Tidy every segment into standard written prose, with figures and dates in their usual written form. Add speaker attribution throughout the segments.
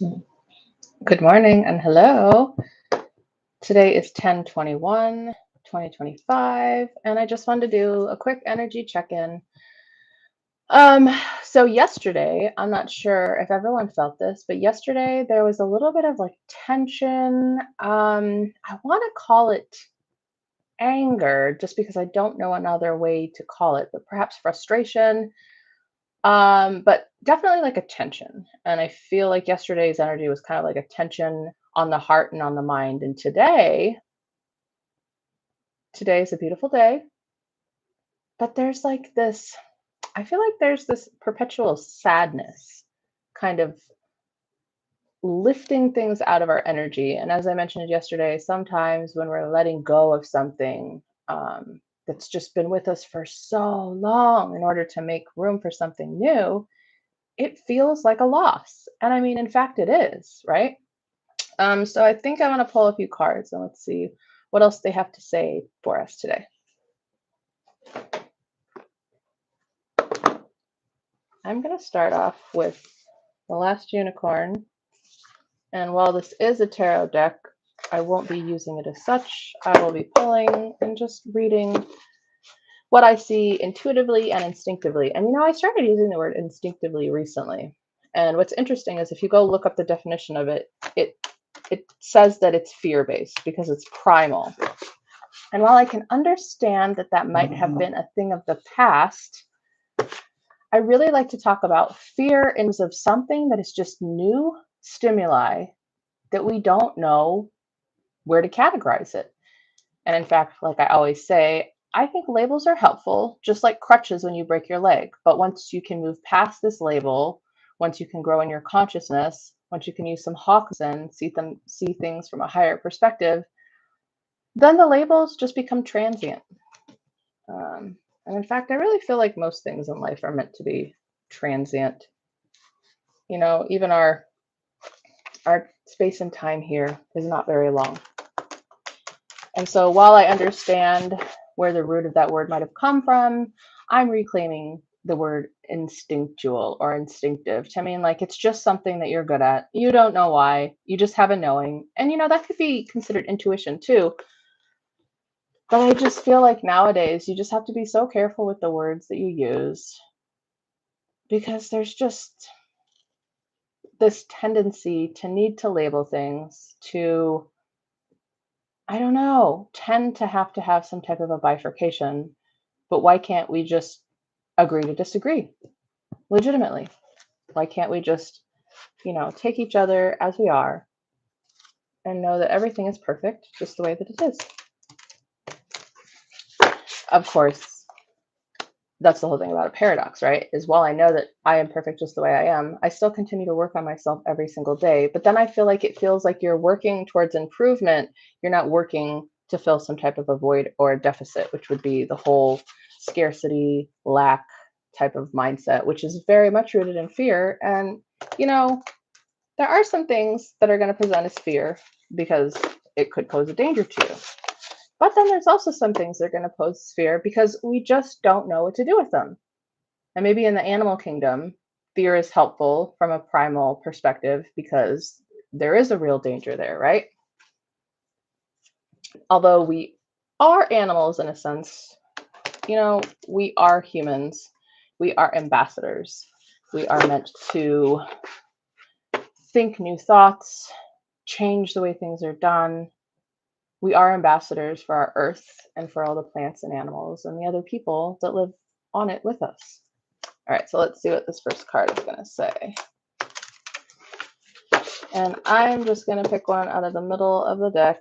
Speaker 1: Good morning and hello. Today is 10/21/2025, and I just wanted to do a quick energy check-in. Um, so yesterday, I'm not sure if everyone felt this, but yesterday there was a little bit of like tension. I want to call it anger just because I don't know another way to call it, but perhaps frustration. But definitely like a tension. And I feel like yesterday's energy was kind of like a tension on the heart and on the mind. And today is a beautiful day, but there's like this, I feel like there's this perpetual sadness kind of lifting things out of our energy. And as I mentioned yesterday, sometimes when we're letting go of something that's just been with us for so long in order to make room for something new, it feels like a loss. And I mean, in fact, it is, right? So I think I want to pull a few cards and let's see what else they have to say for us today. I'm going to start off with the last unicorn. And while this is a tarot deck, I won't be using it as such. I will be pulling and just reading what I see intuitively and instinctively. And I started using the word instinctively recently. And what's interesting is if you go look up the definition of it, it it says that it's fear-based because it's primal. And while I can understand that that might have been a thing of the past, I really like to talk about fear in terms of something that is just new stimuli that we don't know where to categorize it. And in fact, like I always say, I think labels are helpful, just like crutches when you break your leg. But once you can move past this label, once you can grow in your consciousness, once you can use some hawks and see things from a higher perspective, then the labels just become transient. And in fact, I really feel like most things in life are meant to be transient. Even our space and time here is not very long. And so while I understand where the root of that word might have come from, I'm reclaiming the word instinctual or instinctive to mean like it's just something that you're good at. You don't know why, you just have a knowing. And that could be considered intuition too. But I just feel like nowadays you just have to be so careful with the words that you use because there's just this tendency to need to label things, to, I don't know, tend to have some type of a bifurcation. But why can't we just agree to disagree legitimately? Why can't we just, take each other as we are and know that everything is perfect just the way that it is? Of course, that's the whole thing about a paradox, right? Is while I know that I am perfect just the way I am, I still continue to work on myself every single day. But then I feel like it feels like you're working towards improvement. You're not working to fill some type of a void or a deficit, which would be the whole scarcity, lack type of mindset, which is very much rooted in fear. And, you know, there are some things that are going to present as fear because it could pose a danger to you. But then there's also some things that are going to pose fear because we just don't know what to do with them. And maybe in the animal kingdom, fear is helpful from a primal perspective because there is a real danger there, right? Although we are animals in a sense, we are humans. We are ambassadors. We are meant to think new thoughts, change the way things are done. We are ambassadors for our earth and for all the plants and animals and the other people that live on it with us. All right, so let's see what this first card is going to say. And I'm just going to pick one out of the middle of the deck.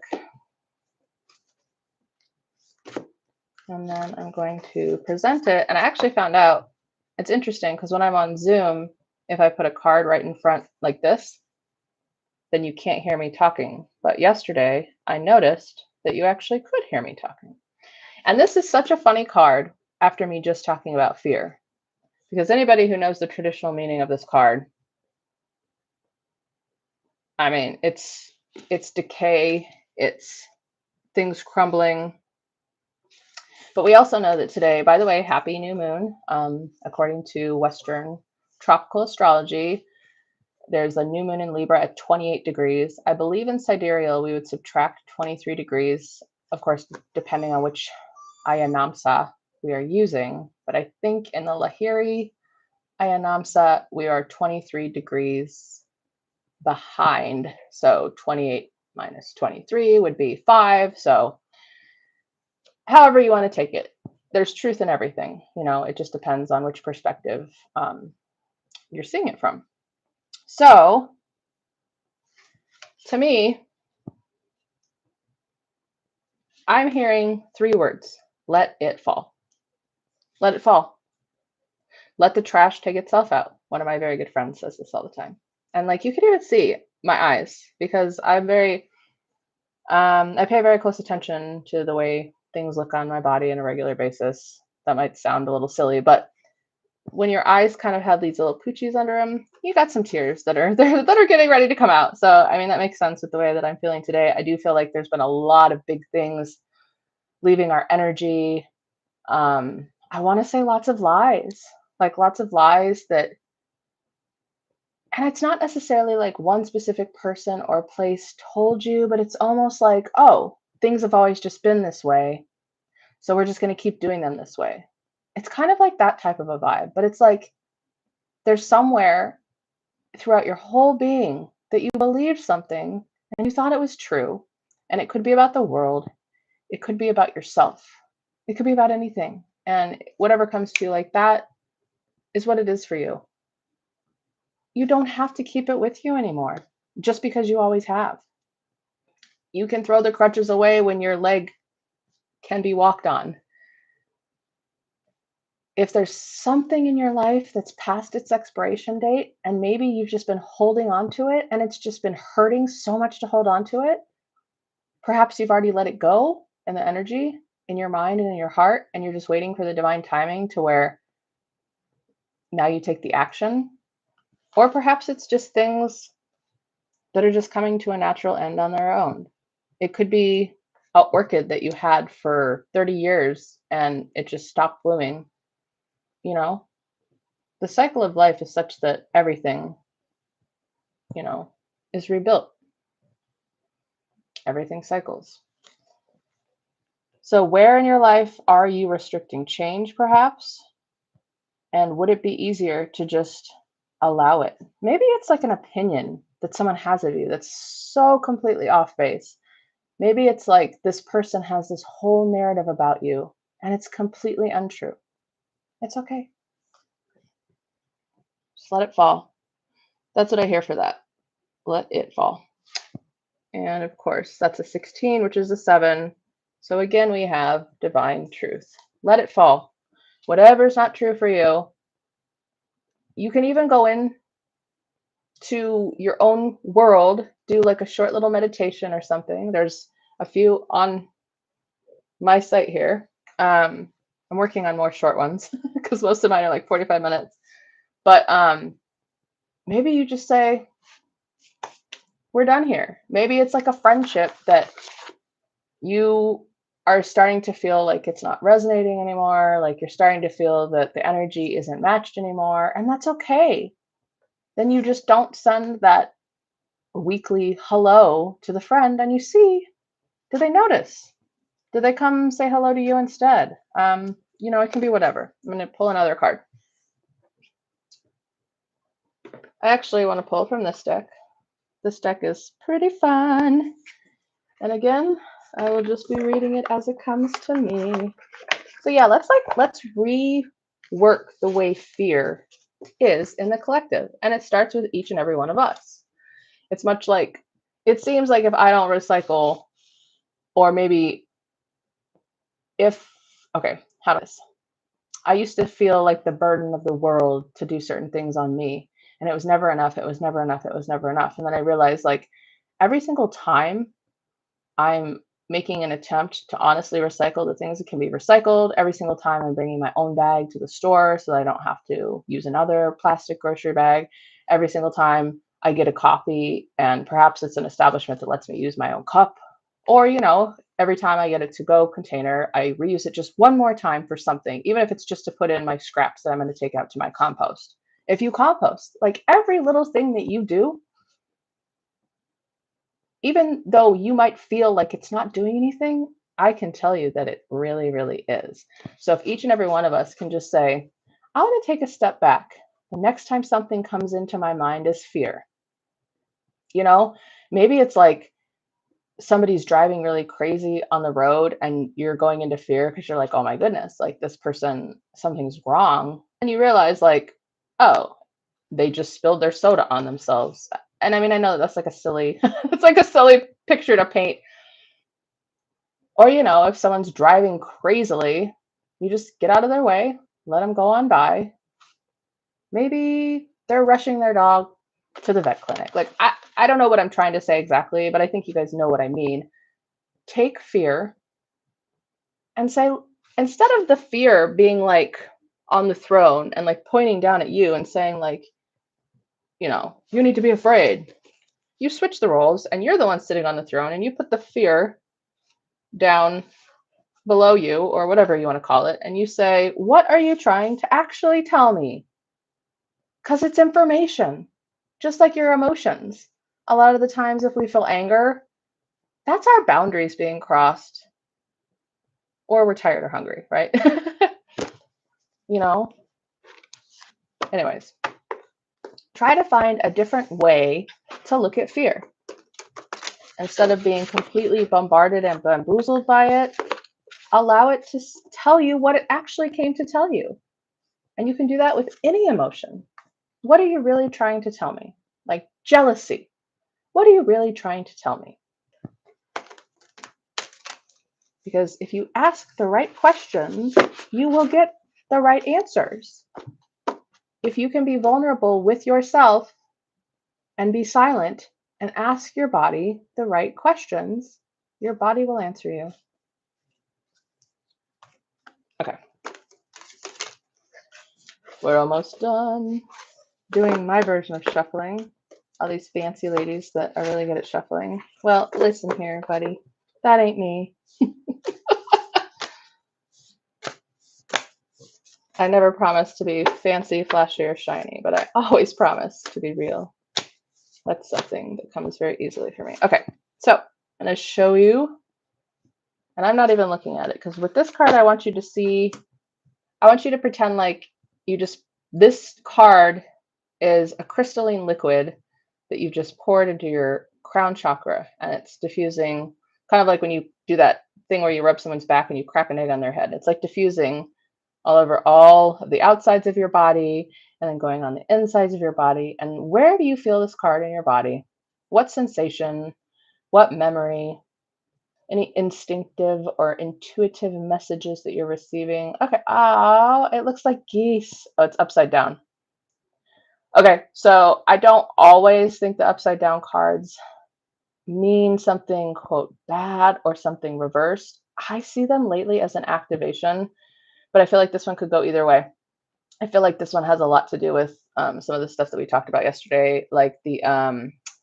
Speaker 1: And then I'm going to present it. And I actually found out it's interesting because when I'm on Zoom, if I put a card right in front like this, then you can't hear me talking. But yesterday, I noticed that you actually could hear me talking. And this is such a funny card after me just talking about fear. Because anybody who knows the traditional meaning of this card, I mean, it's decay, it's things crumbling. But we also know that today, by the way, happy new moon, according to Western tropical astrology, There's a new moon in Libra at 28 degrees. I believe in sidereal, we would subtract 23 degrees, of course, depending on which Ayanamsa we are using. But I think in the Lahiri Ayanamsa, we are 23 degrees behind. So 28 minus 23 would be 5. So however you want to take it, there's truth in everything. You know, it just depends on which perspective you're seeing it from. So to me, I'm hearing 3 words. Let it fall. Let it fall. Let the trash take itself out. One of my very good friends says this all the time. And like, you can even see my eyes because I'm very, I pay very close attention to the way things look on my body on a regular basis. That might sound a little silly, but when your eyes kind of have these little poochies under them, you got some tears that are that are getting ready to come out. So I mean, that makes sense with the way that I'm feeling today. I do feel like there's been a lot of big things leaving our energy. I want to say lots of lies, like lots of lies that, and it's not necessarily like one specific person or place told you, but it's almost like, oh, things have always just been this way. So we're just going to keep doing them this way. It's kind of like that type of a vibe, but it's like there's somewhere throughout your whole being that you believed something and you thought it was true. And it could be about the world, it could be about yourself, it could be about anything. And whatever comes to you like that is what it is for you. You don't have to keep it with you anymore just because you always have. You can throw the crutches away when your leg can be walked on. If there's something in your life that's past its expiration date and maybe you've just been holding on to it and it's just been hurting so much to hold on to it, perhaps you've already let it go in the energy in your mind and in your heart, and you're just waiting for the divine timing to where now you take the action. Or perhaps it's just things that are just coming to a natural end on their own. It could be an orchid that you had for 30 years and it just stopped blooming. You know, the cycle of life is such that everything, you know, is rebuilt. Everything cycles. So where in your life are you restricting change, perhaps? And would it be easier to just allow it? Maybe it's like an opinion that someone has of you that's so completely off base. Maybe it's like this person has this whole narrative about you and it's completely untrue. It's okay. Just let it fall. That's what I hear for that. Let it fall. And of course, that's a 16, which is a 7. So again, we have divine truth. Let it fall. Whatever's not true for you, you can even go in to your own world, do like a short little meditation or something. There's a few on my site here. I'm working on more short ones because most of mine are like 45 minutes. But maybe you just say, we're done here. Maybe it's like a friendship that you are starting to feel like it's not resonating anymore, like you're starting to feel that the energy isn't matched anymore, and that's okay. Then you just don't send that weekly hello to the friend and you see, do they notice? Do they come say hello to you instead? You know, it can be whatever. I'm going to pull another card. I actually want to pull from this deck. This deck is pretty fun. And again, I will just be reading it as it comes to me. So yeah, let's rework the way fear is in the collective. And it starts with each and every one of us. It's much like, it seems like if I don't recycle, or maybe if, okay, how does I used to feel like the burden of the world to do certain things on me. And it was never enough. It was never enough. It was never enough. And then I realized like every single time I'm making an attempt to honestly recycle the things that can be recycled, every single time I'm bringing my own bag to the store so that I don't have to use another plastic grocery bag. Every single time I get a coffee, and perhaps it's an establishment that lets me use my own cup, or, you know, every time I get a to-go container, I reuse it just one more time for something, even if it's just to put in my scraps that I'm going to take out to my compost. If you compost, like every little thing that you do, even though you might feel like it's not doing anything, I can tell you that it really, really is. So if each and every one of us can just say, I want to take a step back. The next time something comes into my mind is fear. You know, maybe it's like somebody's driving really crazy on the road and you're going into fear because you're like, oh my goodness, like this person, something's wrong. And you realize, like, oh, they just spilled their soda on themselves. And I mean, I know that's like a silly, it's like a silly picture to paint. Or, you know, if someone's driving crazily, you just get out of their way, let them go on by. Maybe they're rushing their dog to the vet clinic. Like, I don't know what I'm trying to say exactly, but I think you guys know what I mean. Take fear and say, instead of the fear being like on the throne and like pointing down at you and saying, like, you know, you need to be afraid, you switch the roles and you're the one sitting on the throne and you put the fear down below you or whatever you want to call it. And you say, what are you trying to actually tell me? Because it's information, just like your emotions. A lot of the times, if we feel anger, that's our boundaries being crossed, or we're tired or hungry, right? You know? Anyways, try to find a different way to look at fear. Instead of being completely bombarded and bamboozled by it, allow it to tell you what it actually came to tell you. And you can do that with any emotion. What are you really trying to tell me? Like jealousy. What are you really trying to tell me? Because if you ask the right questions, you will get the right answers. If you can be vulnerable with yourself and be silent and ask your body the right questions, your body will answer you. Okay. We're almost done doing my version of shuffling. All these fancy ladies that are really good at shuffling. Well, listen here, buddy. That ain't me. I never promise to be fancy, flashy, or shiny, but I always promise to be real. That's something that comes very easily for me. Okay, so I'm going to show you, and I'm not even looking at it, because with this card, I want you to see, I want you to pretend like you just, this card is a crystalline liquid that you've just poured into your crown chakra, and it's diffusing, kind of like when you do that thing where you rub someone's back and you crack an egg on their head. It's like diffusing all over all of the outsides of your body and then going on the insides of your body. And where do you feel this card in your body? What sensation? What memory? Any instinctive or intuitive messages that you're receiving? Okay. Oh, it looks like geese. Oh, it's upside down. Okay. So I don't always think the upside down cards mean something, quote, bad or something reversed. I see them lately as an activation, but I feel like this one could go either way. I feel like this one has a lot to do with some of the stuff that we talked about yesterday, like the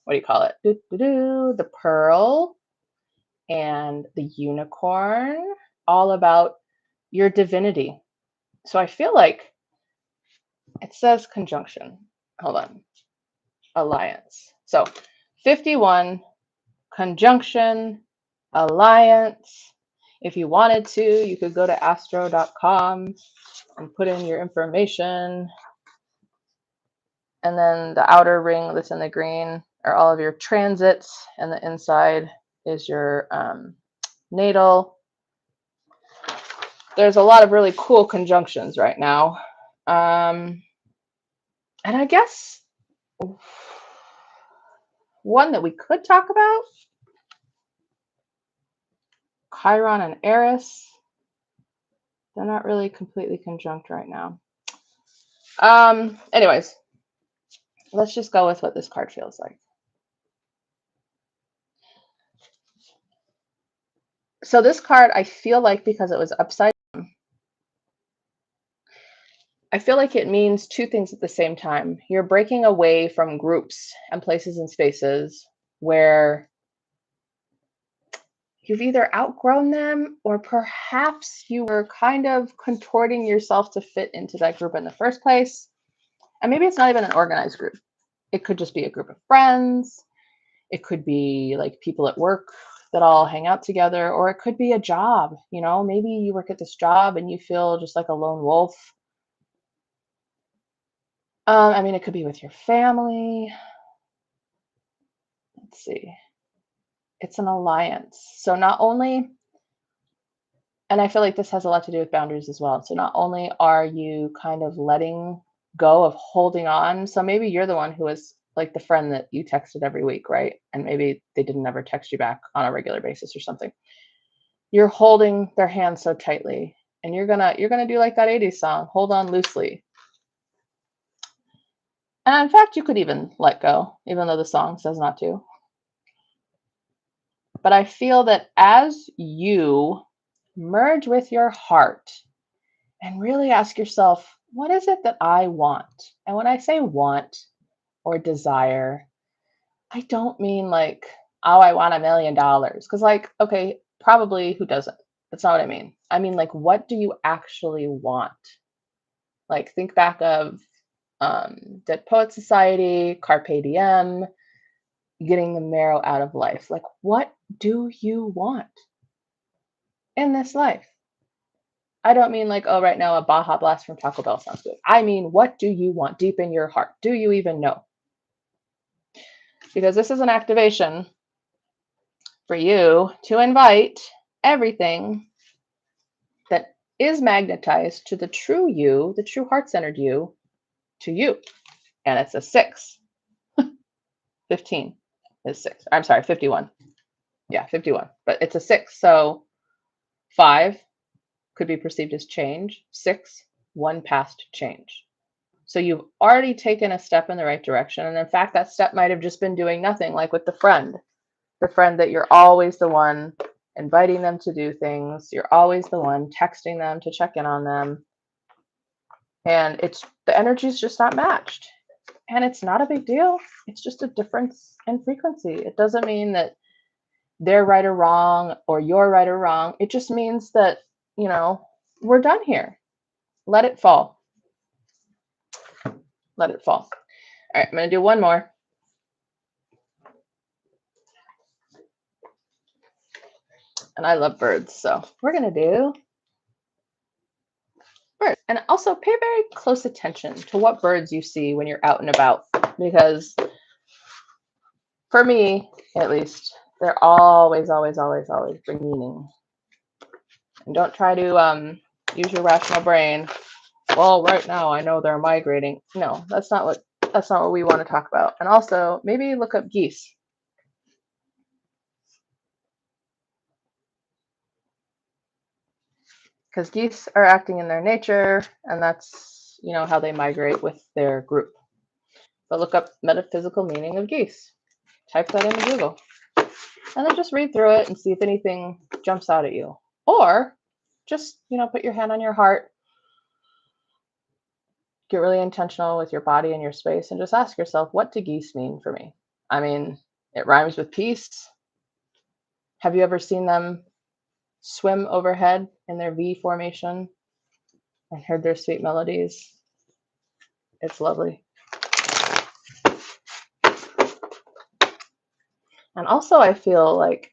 Speaker 1: what do you call it? The pearl and the unicorn, all about your divinity. So I feel like it says conjunction. Hold on. Alliance. So 51, conjunction, alliance. If you wanted to, you could go to astro.com and put in your information. And then the outer ring that's in the green are all of your transits, and the inside is your natal. There's a lot of really cool conjunctions right now. And I guess one that we could talk about, Chiron and Eris. They're not really completely conjunct right now. Anyways, let's just go with what this card feels like. So this card, I feel like, because it was upside down, I feel like it means two things at the same time. You're breaking away from groups and places and spaces where you've either outgrown them or perhaps you were kind of contorting yourself to fit into that group in the first place. And maybe it's not even an organized group. It could just be a group of friends. It could be like people at work that all hang out together, or it could be a job. You know, maybe you work at this job and you feel just like a lone wolf. I mean, it could be with your family. Let's see. It's an alliance. So not only, and I feel like this has a lot to do with boundaries as well. So not only are you kind of letting go of holding on, so maybe you're the one who is like the friend that you texted every week, right? And maybe they didn't ever text you back on a regular basis or something. You're holding their hand so tightly, and you're gonna do like that 80s song, hold on loosely. And in fact, you could even let go, even though the song says not to. But I feel that as you merge with your heart and really ask yourself, what is it that I want? And when I say want or desire, I don't mean like, oh, I want $1 million. Because, like, okay, probably who doesn't? That's not what I mean. I mean, like, what do you actually want? Like, think back of Dead Poet Society, Carpe Diem, getting the marrow out of life. Like, what do you want in this life? I don't mean like, oh, right now a Baja Blast from Taco Bell sounds good. I mean, what do you want deep in your heart? Do you even know? Because this is an activation for you to invite everything that is magnetized to the true you, the true heart-centered you, to you. And it's a 6. 15 is 6. I'm sorry, 51. Yeah, 51. But it's a 6. So 5 could be perceived as change. 6, one past change. So you've already taken a step in the right direction. And in fact, that step might have just been doing nothing, like with the friend that you're always the one inviting them to do things. You're always the one texting them to check in on them. And it's the energy is just not matched. And it's not a big deal. It's just a difference in frequency. It doesn't mean that they're right or wrong or you're right or wrong. It just means that, you know, we're done here. Let it fall. Let it fall. All right, I'm going to do one more. And I love birds, so we're going to do birds. And also pay very close attention to what birds you see when you're out and about, because for me, at least, they're always, always, always, always bring meaning. And don't try to use your rational brain. Well, right now I know they're migrating. No, that's not what we want to talk about. And also, maybe look up geese. Because geese are acting in their nature, and that's, you know, how they migrate with their group. But look up metaphysical meaning of geese. Type that into Google. And then just read through it and see if anything jumps out at you. Or just, you know, put your hand on your heart, get really intentional with your body and your space, and just ask yourself, what do geese mean for me? I mean, it rhymes with peace. Have you ever seen them swim overhead in their V formation and heard their sweet melodies? It's lovely. And also, I feel like,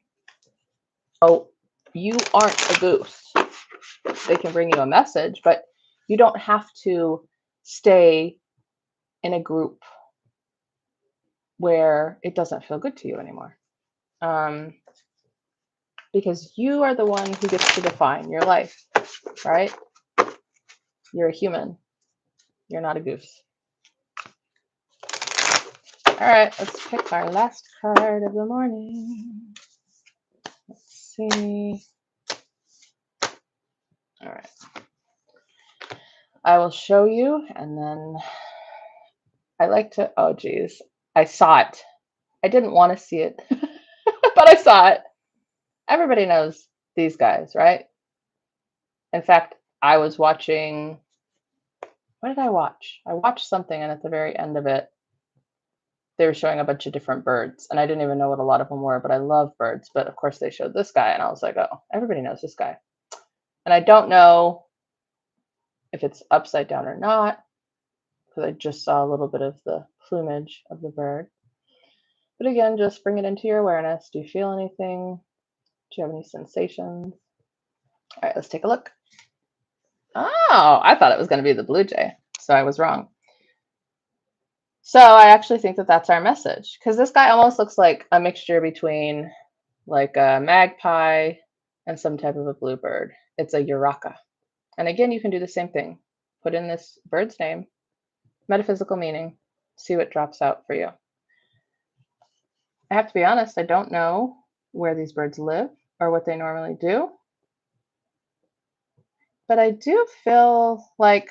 Speaker 1: oh, you aren't a goose. They can bring you a message, but you don't have to stay in a group where it doesn't feel good to you anymore. Because you are the one who gets to define your life, right? You're a human. You're not a goose. All right, let's pick our last card of the morning. Let's see. All right. I will show you, and then I like to, oh geez, I saw it. I didn't want to see it, but I saw it. Everybody knows these guys, right? In fact, I was watching, what did I watch? I watched something, and at the very end of it, they were showing a bunch of different birds, and I didn't even know what a lot of them were, but I love birds. But of course, they showed this guy, and I was like, oh, everybody knows this guy. And I don't know if it's upside down or not, because I just saw a little bit of the plumage of the bird. But again, just bring it into your awareness. Do you feel anything? Do you have any sensations? All right, let's take a look. Oh, I thought it was going to be the blue jay, so I was wrong. So I actually think that that's our message, because this guy almost looks like a mixture between like a magpie and some type of a bluebird. It's a urraca. And again, you can do the same thing. Put in this bird's name, metaphysical meaning, see what drops out for you. I have to be honest, I don't know where these birds live or what they normally do. But I do feel like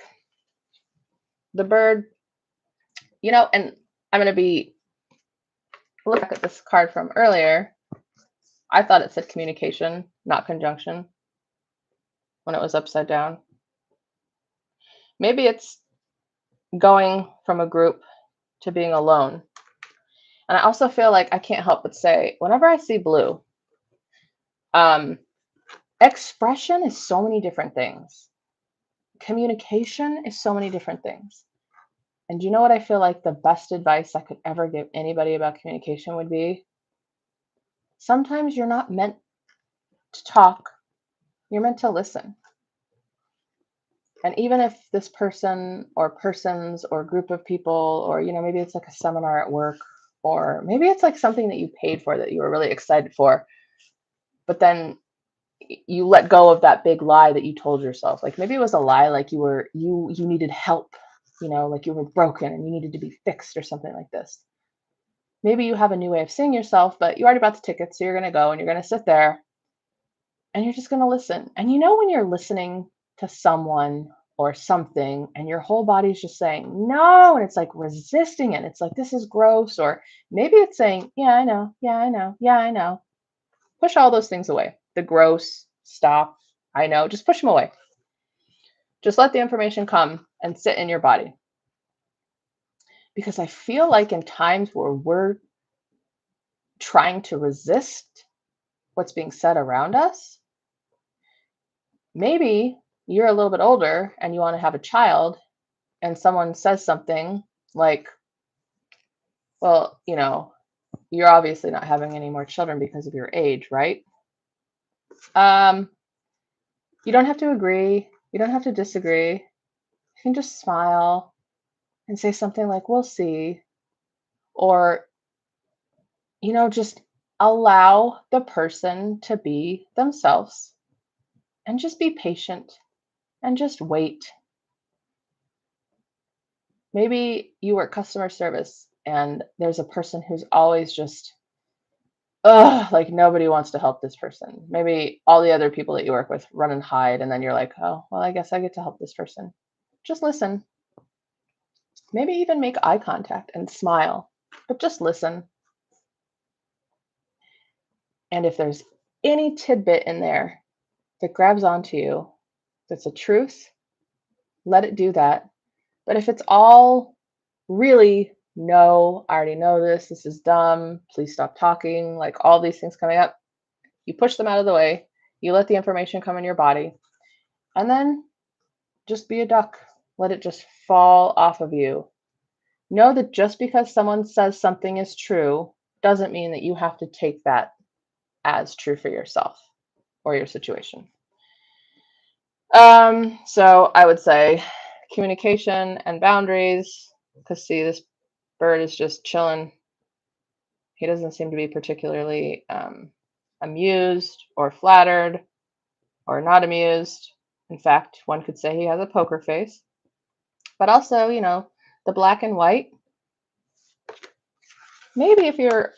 Speaker 1: the bird, you know, and I'm going to be look at this card from earlier. I thought it said communication, not conjunction, when it was upside down. Maybe it's going from a group to being alone. And I also feel like I can't help but say, whenever I see blue, expression is so many different things. Communication is so many different things. And do you know what I feel like the best advice I could ever give anybody about communication would be? Sometimes you're not meant to talk, you're meant to listen. And even if this person or persons or group of people, or, you know, maybe it's like a seminar at work, or maybe it's like something that you paid for that you were really excited for, but then you let go of that big lie that you told yourself. Like maybe it was a lie, like you needed help, you know, like you were broken and you needed to be fixed or something like this. Maybe you have a new way of seeing yourself, but you already bought the ticket, so you're going to go and you're going to sit there and you're just going to listen. And you know, when you're listening to someone or something and your whole body's just saying no, and it's like resisting it, it's like, this is gross, or maybe it's saying, yeah, I know, yeah, I know, yeah, I know. Push all those things away. The gross, stop, I know, just push them away. Just let the information come and sit in your body. Because I feel like in times where we're trying to resist what's being said around us, maybe you're a little bit older and you want to have a child, and someone says something like, well, you know, you're obviously not having any more children because of your age, right? You don't have to agree. You don't have to disagree. You can just smile and say something like, we'll see. Or, you know, just allow the person to be themselves and just be patient and just wait. Maybe you work customer service and there's a person who's always just, like nobody wants to help this person. Maybe all the other people that you work with run and hide, and then you're like, oh, well, I guess I get to help this person. Just listen. Maybe even make eye contact and smile, but just listen. And if there's any tidbit in there that grabs onto you, that's a truth, let it do that. But if it's all really, no, I already know this is dumb, please stop talking, like all these things coming up, you push them out of the way, you let the information come in your body, and then just be a duck. Let it just fall off of you. Know that just because someone says something is true doesn't mean that you have to take that as true for yourself or your situation. So I would say communication and boundaries, because see, this bird is just chilling. He doesn't seem to be particularly amused or flattered or not amused. In fact, one could say he has a poker face. But also, you know, the black and white. Maybe if you're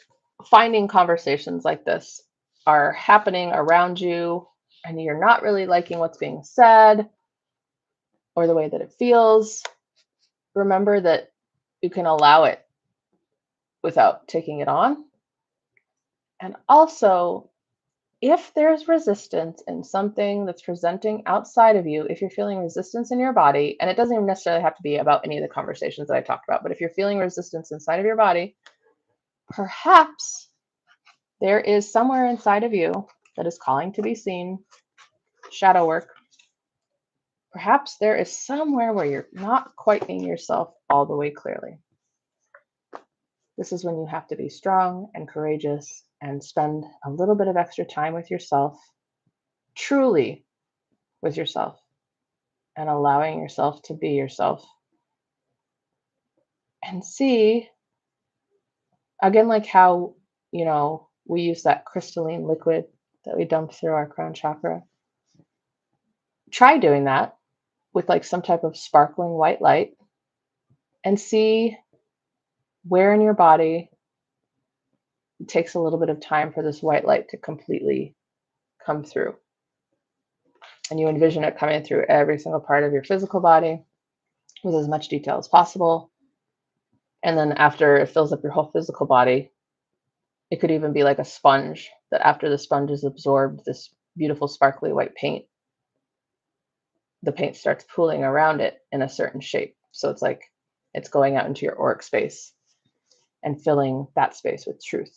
Speaker 1: finding conversations like this are happening around you and you're not really liking what's being said or the way that it feels, remember that you can allow it without taking it on. And also, if there's resistance in something that's presenting outside of you, if you're feeling resistance in your body, and it doesn't even necessarily have to be about any of the conversations that I talked about, but if you're feeling resistance inside of your body, perhaps there is somewhere inside of you that is calling to be seen, shadow work. Perhaps there is somewhere where you're not quite being yourself all the way clearly. This is when you have to be strong and courageous and spend a little bit of extra time with yourself, truly with yourself, and allowing yourself to be yourself. And see, again, like how, we use that crystalline liquid that we dump through our crown chakra. Try doing that with like some type of sparkling white light and see where in your body it takes a little bit of time for this white light to completely come through. And you envision it coming through every single part of your physical body with as much detail as possible. And then after it fills up your whole physical body, it could even be like a sponge that after the sponge has absorbed this beautiful sparkly white paint, the paint starts pooling around it in a certain shape. So it's like it's going out into your auric space and filling that space with truth.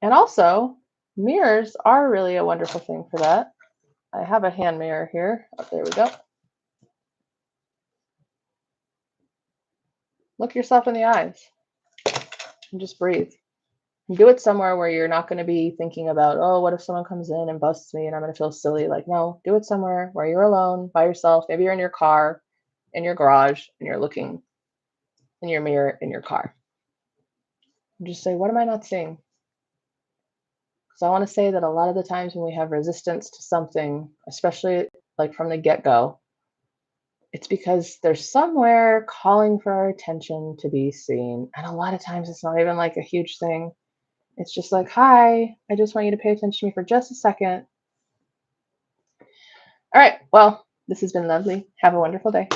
Speaker 1: And also, mirrors are really a wonderful thing for that. I have a hand mirror here. Oh, there we go. Look yourself in the eyes and just breathe. And do it somewhere where you're not going to be thinking about, oh, what if someone comes in and busts me and I'm going to feel silly? Like, no, do it somewhere where you're alone by yourself. Maybe you're in your car, in your garage, and you're looking in your mirror in your car. And just say, what am I not seeing? Because I want to say that a lot of the times when we have resistance to something, especially like from the get-go, it's because there's somewhere calling for our attention to be seen. And a lot of times it's not even like a huge thing. It's just like, hi, I just want you to pay attention to me for just a second. All right, well, this has been lovely. Have a wonderful day.